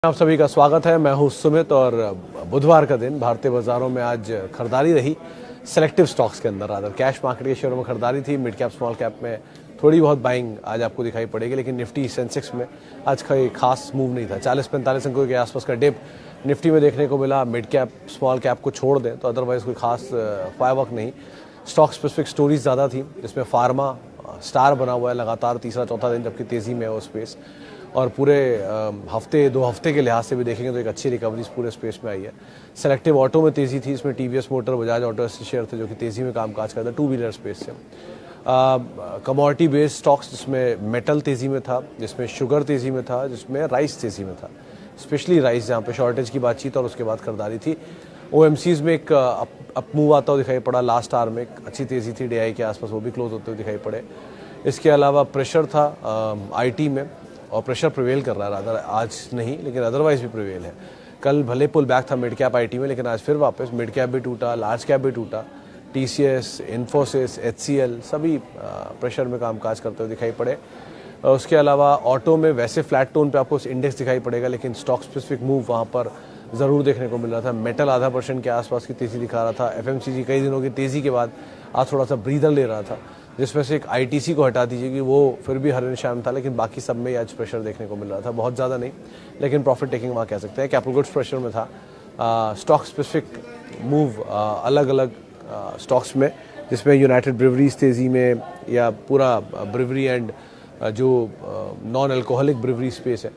आप सभी का स्वागत है। मैं हूं सुमित और बुधवार का दिन भारतीय बाजारों में आज खरीदारी रही सेलेक्टिव स्टॉक्स के अंदर। रादर कैश मार्केट के शेयरों में खरीदारी थी। मिड कैप स्मॉल कैप में थोड़ी बहुत बाइंग आज आपको दिखाई पड़ेगी, लेकिन निफ्टी सेंसेक्स में आज कोई खास मूव नहीं था। 40-45 अंकों के आसपास का डिप निफ्टी में देखने को मिला। मिड कैप स्मॉल कैप को छोड़ दें तो अदरवाइज कोई खास फायरवर्क नहीं। स्टॉक स्पेसिफिक स्टोरीज ज़्यादा थी, जिसमें फार्मा स्टार बना हुआ है लगातार तीसरा चौथा दिन, जबकि तेज़ी में है वो स्पेस। और पूरे हफ्ते 2 हफ्ते के लिहाज से भी देखेंगे तो एक अच्छी रिकवरी पूरे स्पेस में आई है। सेलेक्टिव ऑटो में तेज़ी थी, इसमें टीवीएस मोटर, बजाज ऑटो ऐसे शेयर थे जो कि तेज़ी में कामकाज करते हैं टू व्हीलर स्पेस से। कमोडिटी बेस्ड स्टॉक्स जिसमें मेटल तेज़ी में था, जिसमें शुगर तेज़ी में था, जिसमें राइस तेज़ी में था, स्पेशली राइस जहाँ पे शॉर्टेज की बातचीत और उसके बाद खरीदारी थी। ओएमसीज में एक अप मूव आता हुआ दिखाई पड़ा। लास्ट आवर में एक अच्छी तेज़ी थी डीआई के आसपास, वो भी क्लोज होते हुए दिखाई पड़े। इसके अलावा प्रेशर था आईटी में और प्रेशर प्रिवेल कर रहा है, रादर आज नहीं लेकिन अदरवाइज भी प्रिवेल है। कल भले पुल बैक था मिड कैप आईटी में, लेकिन आज फिर वापस मिड कैप भी टूटा, लार्ज कैप भी टूटा। टीसीएस, इन्फोसिस, एचसीएल सभी प्रेशर में कामकाज करते हुए दिखाई पड़े। उसके अलावा ऑटो में वैसे फ्लैट टोन पे आपको इंडेक्स दिखाई पड़ेगा, लेकिन स्टॉक स्पेसिफिक मूव वहाँ पर ज़रूर देखने को मिल रहा था। मेटल आधा % के आसपास की तेज़ी दिखा रहा था। एफएमसीजी कई दिनों की तेज़ी के बाद आज थोड़ा सा ब्रीदर ले रहा था, जिसमें से एक आईटीसी को हटा दीजिए कि वो फिर भी हर निशान था, लेकिन बाकी सब में आज प्रेशर देखने को मिल रहा था। बहुत ज़्यादा नहीं, लेकिन प्रॉफिट टेकिंग वहाँ कह सकते हैं। कैपिटल गुड्स प्रेशर में था। स्टॉक स्पेसिफिक मूव अलग अलग स्टॉक्स में, जिसमें यूनाइटेड ब्रिवरीज तेज़ी में, या पूरा ब्रिवरी एंड जो नॉन अल्कोहलिक ब्रिवरी स्पेस है,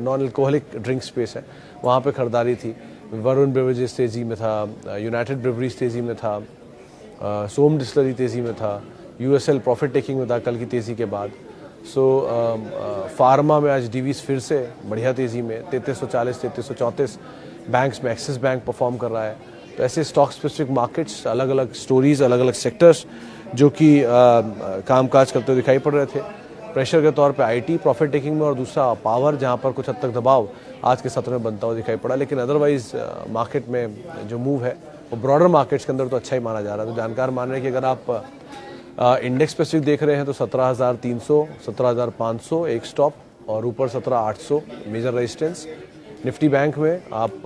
नॉन अल्कोहलिक ड्रिंक स्पेस है, वहाँ पे खरीदारी थी। वरुण ब्रिवरेजेस तेज़ी में था, यूनाइटेड ब्रिवरीज तेज़ी में था, सोम डिस्टिलरी तेज़ी में था, यूएसएल प्रॉफिट टेकिंग में था कल की तेज़ी के बाद। फार्मा में आज डीवीज फिर से बढ़िया तेज़ी में 3340, 3334। बैंक्स में एक्सिस बैंक परफॉर्म कर रहा है। तो ऐसे स्टॉक स्पेसिफिक मार्केट्स, अलग अलग स्टोरीज, अलग अलग सेक्टर्स जो कि कामकाज करते हुए दिखाई पड़ रहे थे। प्रेशर के तौर पे आईटी प्रॉफिट टेकिंग में, और दूसरा पावर जहां पर कुछ हद तक दबाव आज के सत्र में बनता हुआ दिखाई पड़ा। लेकिन अदरवाइज मार्केट में जो मूव है वो ब्रॉडर मार्केट्स के अंदर तो अच्छा ही माना जा रहा है। तो जानकार मान रहे हैं कि अगर आप इंडेक्स स्पेसिफिक देख रहे हैं तो 17,300, 17,500 एक स्टॉप, और ऊपर 17,800 मेजर रेजिस्टेंस। निफ्टी बैंक में आप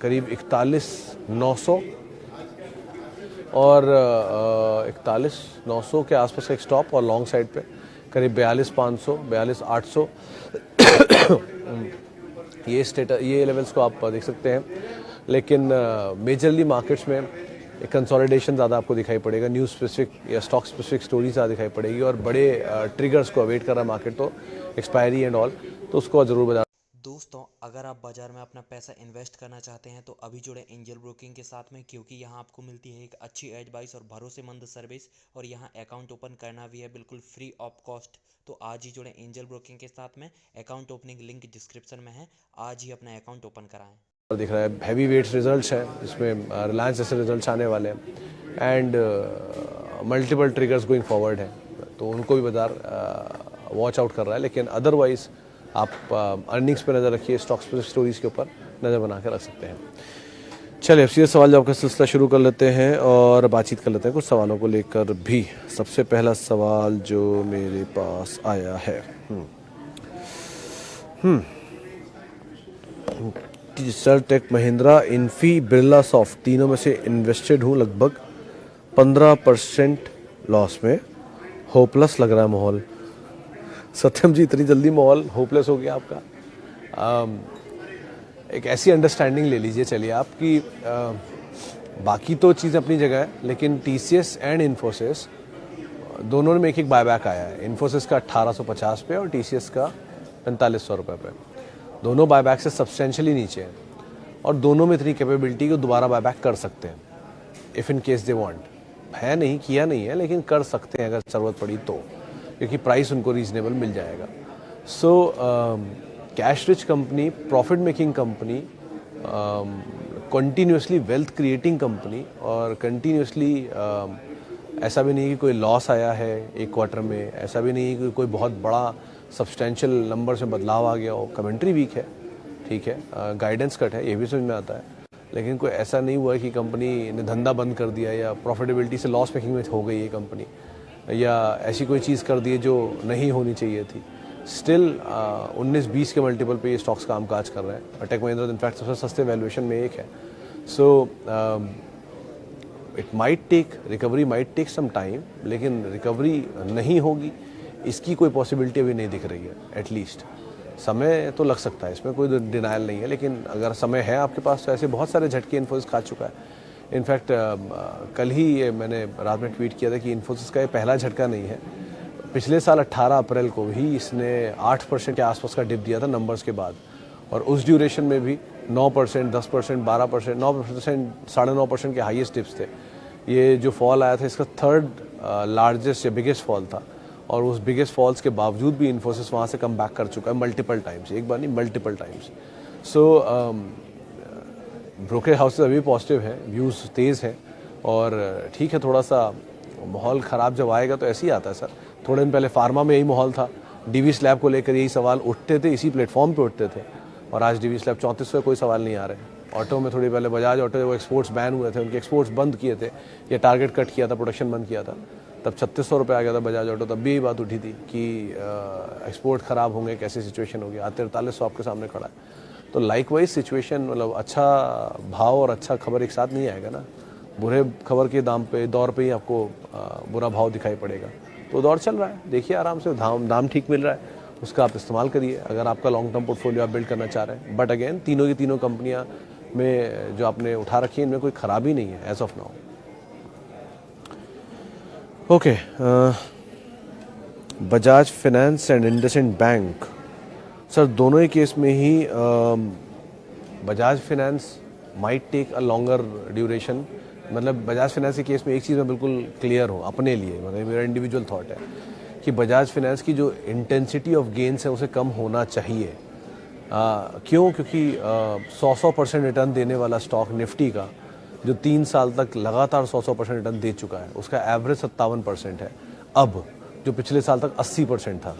करीब 41,900 और 41,900 के आसपास एक स्टॉप, और लॉन्ग साइड पे करीब 42,500, 42,800 ये लेवल्स को आप देख सकते हैं। लेकिन मेजरली मार्केट्स में एक कंसोलिडेशन ज़्यादा आपको दिखाई पड़ेगा। न्यूज़ स्पेसिफिक या स्टॉक स्पेसिफिक स्टोरी ज़्यादा दिखाई पड़ेगी, और बड़े ट्रिगर्स को अवेट कर रहा है मार्केट, तो एक्सपायरी एंड ऑल, तो उसको ज़रूर बता। दोस्तों, अगर आप बाजार में अपना पैसा इन्वेस्ट करना चाहते हैं तो अभी जुड़े एंजल ब्रोकिंग के साथ में, क्योंकि यहाँ आपको मिलती है एक अच्छी एडवाइस और भरोसेमंद सर्विस, और यहाँ अकाउंट ओपन करना भी है बिल्कुल फ्री ऑफ कॉस्ट। तो आज ही जुड़े एंजल ब्रोकिंग के साथ में। अकाउंट ओपनिंग लिंक डिस्क्रिप्शन में है। आज ही अपना अकाउंट ओपन कराएं। दिख रहा है हैवी वेट्स रिजल्ट्स हैं, जिसमें रिलायंस जैसे रिजल्ट्स आने वाले हैं, and multiple triggers going forward है, तो उनको भी बाजार वॉच आउट कर रहा है। लेकिन अदरवाइज आप अर्निंग्स पे नज़र रखिए, स्टॉक स्टोरीज के ऊपर नज़र बना के रख सकते हैं। चलिए अब सीधे सवाल जवाब का सिलसिला शुरू कर लेते हैं और बातचीत कर लेते हैं कुछ सवालों को लेकर भी। सबसे पहला सवाल जो मेरे पास आया है, digital tech, Mahindra, Infy, Birla soft, तीनों में से इन्वेस्टेड हूँ लगभग 15% लॉस में। होपलेस लग रहा है माहौल। सत्यम जी, इतनी जल्दी माहौल होपलेस हो गया आपका? एक ऐसी अंडरस्टैंडिंग ले लीजिए चलिए आपकी, बाकी तो चीज़ अपनी जगह है, लेकिन टीसीएस एंड इन्फोसिस दोनों में एक बायबैक आया है। इन्फोसिस का 1850 पे और टीसीएस का 4500 रुपये पे। दोनों बायबैक से सब्सटेंशियली नीचे हैं, और दोनों में इतनी कैपेबिलिटी को दोबारा बायबैक कर सकते हैं if in case they want. है नहीं, किया नहीं है, लेकिन कर सकते हैं अगर ज़रूरत पड़ी तो, क्योंकि प्राइस उनको रीजनेबल मिल जाएगा। So cash rich company, profit making company, continuously wealth creating company, और कंटिन्यूसली ऐसा भी नहीं कि कोई लॉस आया है एक क्वार्टर में, ऐसा भी नहीं कि कोई बहुत बड़ा सब्सटेंशियल नंबर से बदलाव आ गया हो। कमेंट्री वीक है, ठीक है, गाइडेंस कट है, ये भी समझ में आता है, लेकिन कोई ऐसा नहीं हुआ है कि कंपनी ने धंधा बंद कर दिया या प्रॉफिटेबिलिटी से लॉस मेकिंग में हो गई है कंपनी, या ऐसी कोई चीज़ कर दी है जो नहीं होनी चाहिए थी। स्टिल 19-20 के मल्टीपल पे ये स्टॉक्स कामकाज कर रहे हैं और टेक महिंद्रा इनफैक्ट सबसे सस्ते वैल्यूएशन में एक है. So it might take recovery might take some time, लेकिन रिकवरी नहीं होगी इसकी कोई पॉसिबिलिटी अभी नहीं दिख रही है. एटलीस्ट समय तो लग सकता है, इसमें कोई डिनायल नहीं है, लेकिन अगर समय है आपके पास तो ऐसे बहुत सारे झटके इन्फोसिस खा चुका है. इनफैक्ट कल ही ये मैंने रात में ट्वीट किया था कि इन्फोसिस का ये पहला झटका नहीं है. पिछले साल 18 अप्रैल को भी इसने 8% के आसपास का डिप दिया था नंबर्स के बाद, और उस ड्यूरेशन में भी 9%, 10%, 12%, 9%, 9.5% के हाईएस्ट डिप्स थे. ये जो फॉल आया था इसका थर्ड लार्जेस्ट या बिगेस्ट फॉल था, और उस बिगेस्ट फॉल्स के बावजूद भी इन्फोसिस वहाँ से कम बैक कर चुका है मल्टीपल टाइम्स, एक बार नहीं मल्टीपल टाइम्स. सो ब्रोकरेज हाउसेस अभी पॉजिटिव हैं, व्यूज़ तेज़ हैं, और ठीक है थोड़ा सा माहौल ख़राब जब आएगा तो ऐसे ही आता है सर. थोड़े दिन पहले फार्मा में यही माहौल था, डीवी स्लैब को लेकर यही सवाल उठते थे, इसी प्लेटफॉर्म पे उठते थे, और आज डीवी स्लैब 3400 कोई सवाल नहीं आ रहे. ऑटो में थोड़ी पहले बजाज ऑटो वो एक्सपोर्ट्स बैन हुए थे, उनके एक्सपोर्ट्स बंद किए थे, ये टारगेट कट किया था, प्रोडक्शन बंद किया था, तब 3600 रुपये आ गया था बजाज ऑटो. तब भी यही बात उठी थी कि एक्सपोर्ट ख़राब होंगे, कैसी सिचुएशन होगी. आज 4300 आपके सामने खड़ा है. तो लाइकवाइज सिचुएशन, मतलब अच्छा भाव और अच्छा खबर एक साथ नहीं आएगा ना. बुरे खबर के दौर पे ही आपको बुरा भाव दिखाई पड़ेगा. तो दौर चल रहा है, देखिए आराम से, दाम ठीक मिल रहा है, उसका आप इस्तेमाल करिए अगर आपका लॉन्ग टर्म पोर्टफोलियो आप बिल्ड करना चाह रहे हैं. बट अगेन तीनों की तीनों कंपनियां में जो आपने उठा रखी है इनमें कोई खराबी नहीं है as of now. Okay, Bajaj finance and IndusInd bank, sir दोनों ही केस में ही Bajaj finance might take a longer duration. मतलब बजाज फाइनेंस के केस में एक चीज़ मैं बिल्कुल क्लियर हूँ अपने लिए, मतलब मेरा इंडिविजुअल थॉट है कि बजाज फाइनेंस की जो इंटेंसिटी ऑफ गेन्स है उसे कम होना चाहिए. क्यों? क्योंकि 100% रिटर्न देने वाला स्टॉक निफ्टी का जो 3 साल तक लगातार 100% रिटर्न दे चुका है, उसका एवरेज 57% है अब, जो पिछले साल तक 80% था.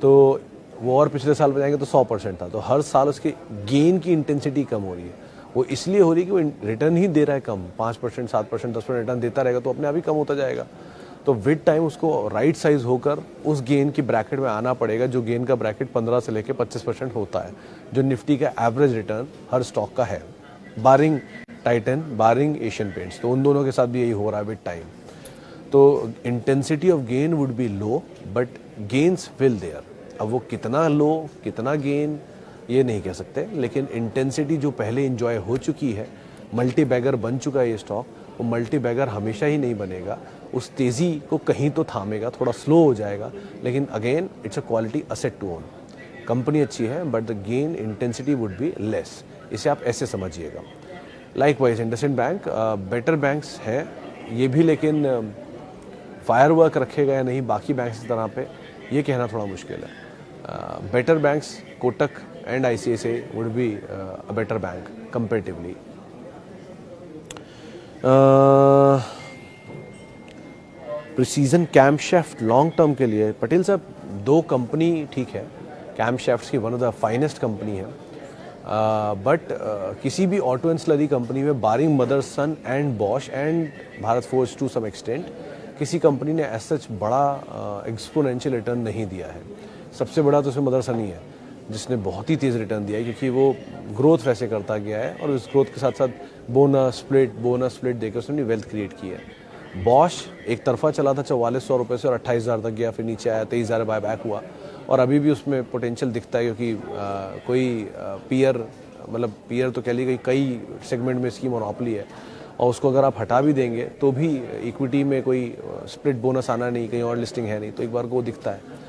तो वो और पिछले साल बजाएंगे तो 100% था. तो हर साल उसके गेन की इंटेंसिटी कम हो रही है. वो इसलिए हो रही है कि वो रिटर्न ही दे रहा है कम, 5%, 7%, 10% रिटर्न देता रहेगा तो अपने आप ही कम होता जाएगा. तो विद टाइम उसको राइट साइज होकर उस गेन की ब्रैकेट में आना पड़ेगा, जो गेन का ब्रैकेट 15 से लेकर 25% होता है, जो निफ्टी का एवरेज रिटर्न हर स्टॉक का है, बारिंग टाइटन, बारिंग एशियन पेंट्स. तो उन दोनों के साथ भी यही हो रहा है विद टाइम. तो intensity of gain would be low but gains will there. अब वो कितना लो कितना गेन ये नहीं कह सकते, लेकिन इंटेंसिटी जो पहले इंजॉय हो चुकी है, मल्टी बैगर बन चुका है ये स्टॉक, वो मल्टी बैगर हमेशा ही नहीं बनेगा. उस तेज़ी को कहीं तो थामेगा, थोड़ा स्लो हो जाएगा, लेकिन again it's a quality asset to own. Company अच्छी है but the gain intensity would be less. इसे आप ऐसे समझिएगा. Likewise IndusInd bank better banks है ये भी, लेकिन फायरवर्क रखेगा या नहीं बाकी बैंक्स की तरह पे, ये कहना थोड़ा मुश्किल है. Better banks Kotak and ICICI would be a better bank comparatively. Precision camshaft long term के लिए पटेल साहब, 2 कंपनी ठीक है, कैमशैफ्ट्स की one of the finest company है, बट किसी भी ऑटो एंड स्लरी कंपनी में barring Motherson and Bosch and Bharat Forge to some extent, किसी कंपनी ने एज सच बड़ा एक्सपोनेंशियल रिटर्न नहीं दिया है. सबसे बड़ा तो उसमें मदरसन ही है जिसने बहुत ही तेज़ रिटर्न दिया है, क्योंकि वो ग्रोथ वैसे करता गया है और उस ग्रोथ के साथ साथ बोनस स्प्लिट देकर उसने वेल्थ क्रिएट की है. बॉश एक तरफा चला था 4400 रुपये से और 28,000 तक गया, फिर नीचे आया, 23,000 बाय बैक हुआ, और अभी भी उसमें पोटेंशियल दिखता है, क्योंकि कोई पीयर तो कह ली गई, कई सेगमेंट में इसकी मोनोपोली है, और उसको अगर आप हटा भी देंगे तो भी इक्विटी में कोई स्प्लिट बोनस आना नहीं, कहीं और लिस्टिंग है नहीं, तो एक बार को दिखता है.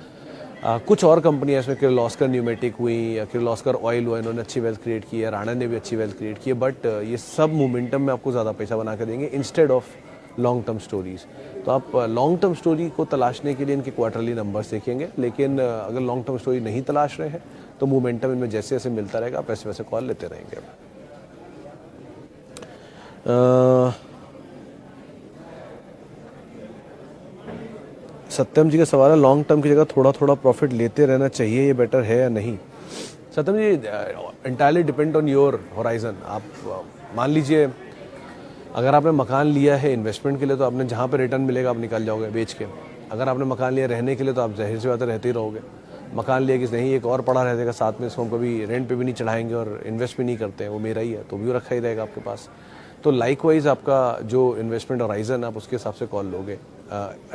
कुछ और कंपनियां इसमें किर्लोस्कर न्यूमेटिक हुई या किर्लोस्कर ऑयल हुआ, इन्होंने अच्छी वेल्थ क्रिएट की है, राणा ने भी अच्छी वेल्थ क्रिएट की है, बट ये सब मोमेंटम में आपको ज़्यादा पैसा बना के देंगे instead of long term stories. तो आप लॉन्ग टर्म स्टोरी को तलाशने के लिए इनके क्वार्टरली नंबर्स देखेंगे, लेकिन अगर लॉन्ग टर्म स्टोरी नहीं तलाश रहे हैं तो मोमेंटम इनमें जैसे जैसे मिलता रहेगा आप वैसे वैसे कॉल लेते रहेंगे. सत्यम जी का सवाल है, लॉन्ग टर्म की जगह थोड़ा थोड़ा प्रॉफिट लेते रहना चाहिए, ये बेटर है या नहीं? Satyam ji, entirely depend on your horizon. आप मान लीजिए अगर आपने मकान लिया है इन्वेस्टमेंट के लिए, तो आपने जहाँ पे रिटर्न मिलेगा आप निकल जाओगे बेच के. अगर आपने मकान लिया रहने के लिए तो आप जाहिर सी बात है रहते ही रहोगे. मकान लिया किसी नहीं, एक और पड़ा रह जाएगा साथ में, इसको हम कभी रेंट पे भी नहीं चढ़ाएंगे और इन्वेस्ट भी नहीं करते हैं, वो मेरा ही है तो भी रखा ही रहेगा आपके पास। तो लाइकवाइज आपका जो इन्वेस्टमेंट होराइजन आप उसके हिसाब से कॉल लोगे।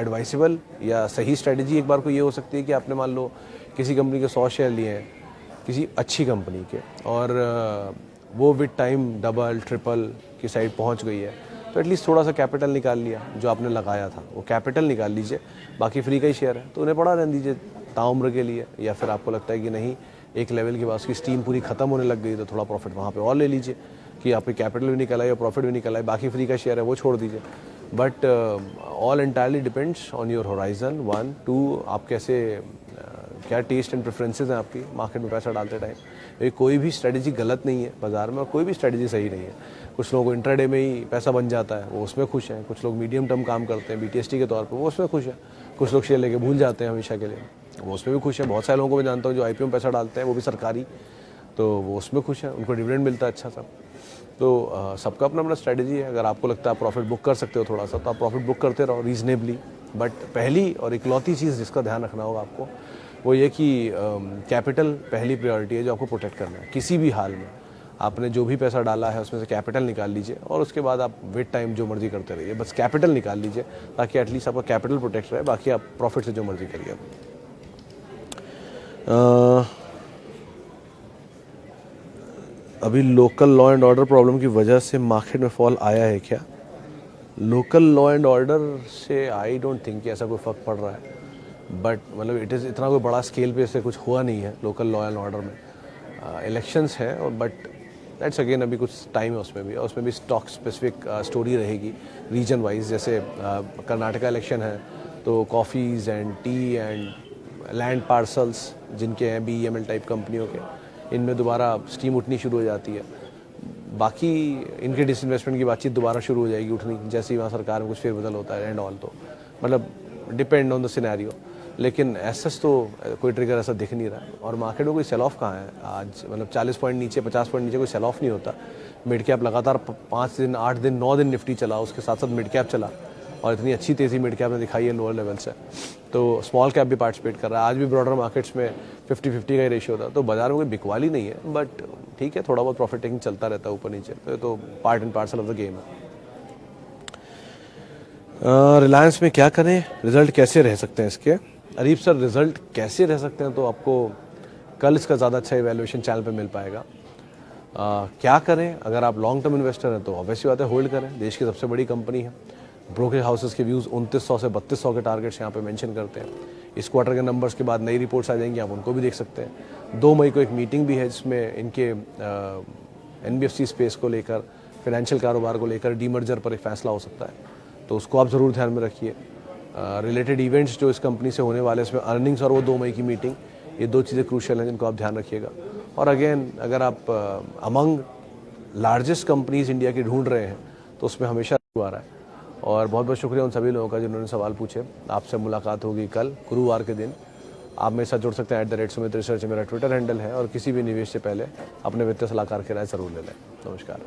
एडवाइसेबल या सही स्ट्रेटजी एक बार को ये हो सकती है कि आपने मान लो किसी कंपनी के 100 शेयर लिए हैं किसी अच्छी कंपनी के, और वो विद टाइम डबल ट्रिपल की साइड पहुंच गई है, तो एटलीस्ट थोड़ा सा कैपिटल निकाल लिया जो आपने लगाया था, वो कैपिटल निकाल लीजिए। बाकी फ्री का ही शेयर है तो उन्हें पड़ा रहने दीजिए ताउम्र के लिए, या फिर आपको लगता है कि नहीं एक लेवल के बाद उसकी स्टीम पूरी खत्म होने लग गई तो थोड़ा प्रॉफिट वहाँ पे और ले लीजिए कि आपकी कैपिटल भी निकल आए और प्रॉफिट भी निकल आए। बाकी फ्री का शेयर है वो छोड़ दीजिए। But all entirely depends on your horizon 1 2, आप कैसे क्या टेस्ट एंड प्रेफरेंसेस हैं आपकी मार्केट में पैसा डालते टाइम। कोई भी स्ट्रेटजी गलत नहीं है बाजार में और कोई भी स्ट्रेटजी सही नहीं है। कुछ लोगों को इंट्राडे में ही पैसा बन जाता है, वो उसमें खुश हैं। कुछ लोग मीडियम टर्म काम करते हैं BTST के तौर पर, वो उसमें खुश हैं। कुछ लोग शेयर लेके भूल जाते हैं हमेशा के लिए, वो उसमें भी खुश है। बहुत सारे लोगों को मैं जानता हूँ जो IPO में पैसा डालते हैं वो भी सरकारी, तो वो उसमें खुश है, उनको डिविडेंड मिलता है अच्छा सा। तो सबका अपना अपना स्ट्रेटजी है। अगर आपको लगता है आप प्रॉफिट बुक कर सकते हो थोड़ा सा, तो आप प्रॉफिट बुक करते रहो रीजनेबली। बट पहली और इकलौती चीज़ जिसका ध्यान रखना होगा आपको वो ये कि कैपिटल पहली प्रायोरिटी है जो आपको प्रोटेक्ट करना है। किसी भी हाल में आपने जो भी पैसा डाला है उसमें से कैपिटल निकाल लीजिए और उसके बाद आप विद टाइम जो मर्जी करते रहिए। बस कैपिटल निकाल लीजिए ताकि एटलीस्ट आपका कैपिटल प्रोटेक्ट रहे, बाकी आप प्रॉफिट से जो मर्जी करिए। अभी local law and order problem की वजह से मार्केट में फॉल आया है क्या? लोकल लॉ एंड ऑर्डर से आई डोंट थिंक कि ऐसा कोई फ़र्क पड़ रहा है, बट मतलब इट इज़ इतना कोई बड़ा स्केल पे से कुछ हुआ नहीं है लोकल लॉ एंड ऑर्डर में। इलेक्शंस हैं और बट दैट्स अगेन अभी कुछ टाइम है उसमें भी, और उसमें भी स्टॉक स्पेसिफिक स्टोरी रहेगी रीजन वाइज। जैसे कर्नाटका इलेक्शन है तो coffees and T and land parcels जिनके हैं BEML टाइप कंपनियों के, इनमें दोबारा स्टीम उठनी शुरू हो जाती है। बाकी इनके डिसइन्वेस्टमेंट की बातचीत दोबारा शुरू हो जाएगी उठनी जैसे ही वहाँ सरकार में कुछ फेरबदल होता है एंड ऑल। तो मतलब डिपेंड ऑन द सिनेरियो, लेकिन एसएस तो कोई ट्रिगर ऐसा दिख नहीं रहा है। और मार्केट में कोई सेल ऑफ कहाँ है आज, मतलब 40 पॉइंट नीचे 50 पॉइंट नीचे कोई सेल ऑफ नहीं होता। मिड कैप लगातार 5 दिन 8 दिन 9 दिन निफ्टी चला, उसके साथ साथ मिड कैप चला और इतनी अच्छी तेज़ी मिड कैप ने दिखाई है लोअर लेवल से। तो स्मॉल कैप भी पार्टिसिपेट कर रहा है। आज भी ब्रॉडर मार्केट्स में 50-50 का ही रेशियो था, तो बाजार में कोई बिकवाली नहीं है। बट ठीक है, थोड़ा बहुत प्रॉफिट टेकिंग चलता रहता है ऊपर नीचे, तो part and parcel of the game है। रिलायंस में क्या करें, रिजल्ट कैसे रह सकते हैं इसके? अरीब सर, रिजल्ट कैसे रह सकते हैं तो आपको कल इसका ज़्यादा अच्छा इवैल्यूएशन चैनल पे मिल पाएगा। क्या करें, अगर आप लॉन्ग टर्म इन्वेस्टर हैं तो ऑब्वियसली बात है होल्ड करें, देश की सबसे बड़ी कंपनी है। ब्रोकरेज हाउसेस के व्यूज़ 2900 से 3200 के टारगेट्स यहाँ पे मेंशन करते हैं। इस क्वार्टर के नंबर्स के बाद नई रिपोर्ट्स आ जाएंगी, आप उनको भी देख सकते हैं। 2 मई को एक मीटिंग भी है जिसमें इनके NBFC स्पेस को लेकर, फाइनेंशियल कारोबार को लेकर डीमर्जर पर एक फैसला हो सकता है, तो उसको आप ज़रूर ध्यान में रखिए। रिलेटेड इवेंट्स जो इस कंपनी से होने वाले इसमें अर्निंग्स और वो 2 मई की मीटिंग, ये 2 चीज़ें क्रूशियल हैं जिनको आप ध्यान रखिएगा। और अगेन अगर आप अमंग लार्जेस्ट कंपनीज इंडिया की ढूंढ रहे हैं तो उसमें हमेशा आ रहा है। और बहुत बहुत शुक्रिया उन सभी लोगों का जिन्होंने सवाल पूछे। आपसे मुलाकात होगी कल गुरुवार के दिन। आप मेरे साथ जुड़ सकते हैं @सुमित रिसर्च मेरा ट्विटर हैंडल है, और किसी भी निवेश से पहले अपने वित्तीय सलाहकार की राय ज़रूर ले लें। नमस्कार।